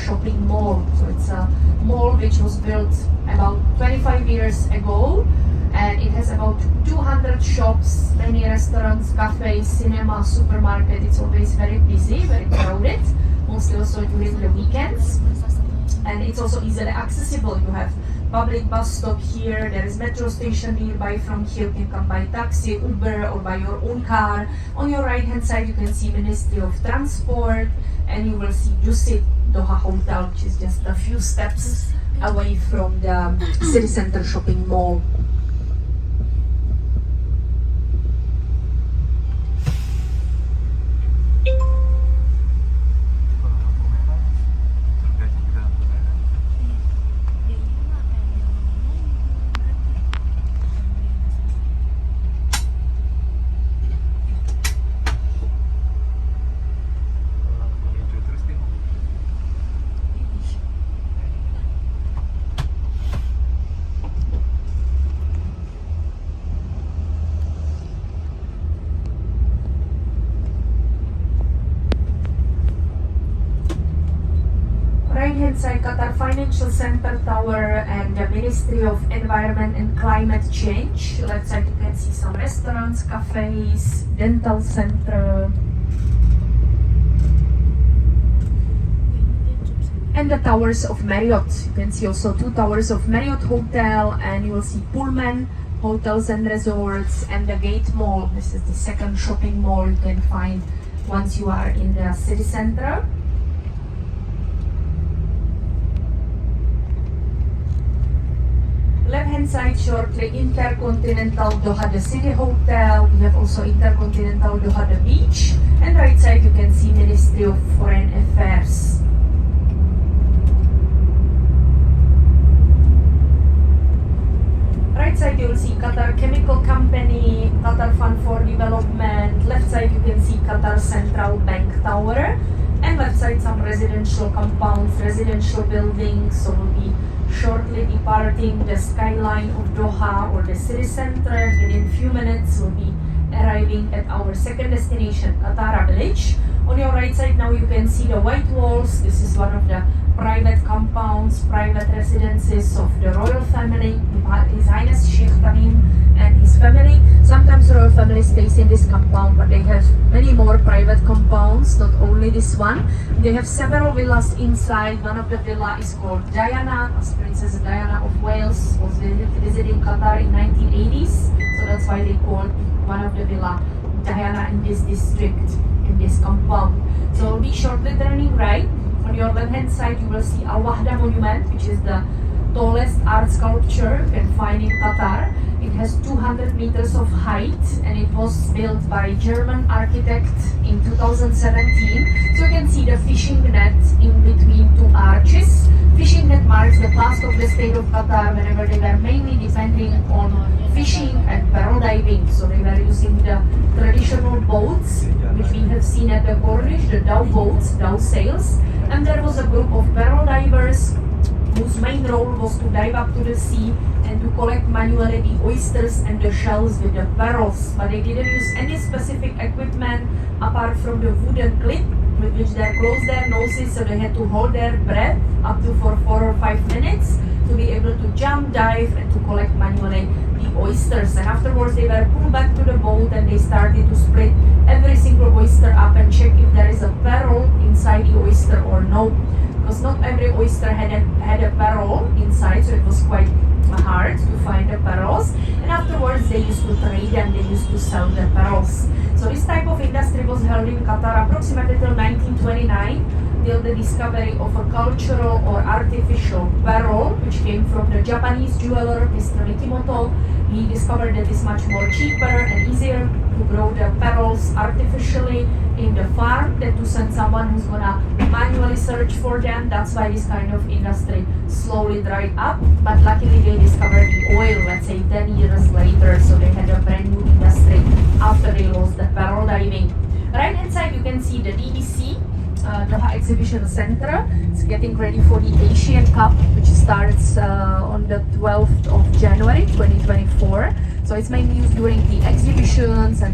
shopping mall. So it's a mall which was built about 25 years ago, and it has about 200 shops, many restaurants, cafes, cinema, supermarket. It's always very busy, very crowded, mostly also during the weekends. And it's also easily accessible. You have public bus stop here, there is metro station nearby from here. You can come by taxi, Uber, or by your own car. On your right hand side you can see Ministry of Transport, and you will see Dusit Doha Hotel, which is just a few steps away from the city center shopping mall. Right-hand side, Qatar Financial Center Tower and the Ministry of Environment and Climate Change. Left side you can see some restaurants, cafes, dental center. And the towers of Marriott. You can see also 2 towers of Marriott Hotel, and you will see Pullman Hotels and Resorts, and the Gate Mall. This is the second shopping mall you can find once you are in the city center. Left-hand side shortly, Intercontinental Doha the City Hotel. We have also Intercontinental Doha the Beach. And right side you can see Ministry of Foreign Affairs. Right side you will see Qatar Chemical Company, Qatar Fund for Development. Left side you can see Qatar Central Bank Tower. And left side some residential compounds, residential buildings. So we'll be shortly departing the skyline of Doha or the city center. Within few minutes we'll be arriving at our second destination, Qatar Village. On your right side now you can see the white walls. This is one of the private compounds, private residences of the royal family, His Highness Sheikh Tamim and his family. Sometimes royal family stays in this compound, but they have many more private compounds, not only this one. They have several villas inside. One of the villa is called Diana, as Princess Diana of Wales was visiting Qatar in 1980s. So that's why they called one of the villa Diana in this district, in this compound. So we'll be shortly turning right. On your left hand side you will see Al Wahda Monument, which is the tallest art sculpture you can find in Qatar. It has 200 meters of height, and it was built by German architect in 2017. So you can see the fishing net in between 2 arches. Fishing net marks the past of the state of Qatar whenever they were mainly depending on fishing and barrel diving. So they were using the traditional boats, which we have seen at the Corniche, the dhow boats, dhow sails. And there was a group of barrel divers whose main role was to dive up to the sea and to collect manually the oysters and the shells with the barrels. But they didn't use any specific equipment apart from the wooden clip with which they closed their noses, so they had to hold their breath up to for 4 or 5 minutes to be able to jump, dive, and to collect manually the oysters. And afterwards they were pulled back to the boat, and they started to split every single oyster up and check if there is a barrel inside the oyster or no. Because not every oyster had a barrel inside, so it was quite hard to find the barrels. And afterwards they used to trade them, they used to sell the barrels. So this type of industry was held in Qatar approximately till 1929, till the discovery of a cultural or artificial barrel, which came from the Japanese jeweler Mr. Mikimoto. He discovered that it's much more cheaper and easier to grow the barrels artificially in the farm than to send someone who's gonna manually search for them. That's why this kind of industry slowly dried up. But luckily they discovered the oil, let's say 10 years later, so they had a brand new industry after they lost the barrel diving. Right hand side you can see the DBC, Doha Exhibition Center. It's getting ready for the Asian Cup, which starts on the 12th of January 2024. So it's mainly used during the exhibitions and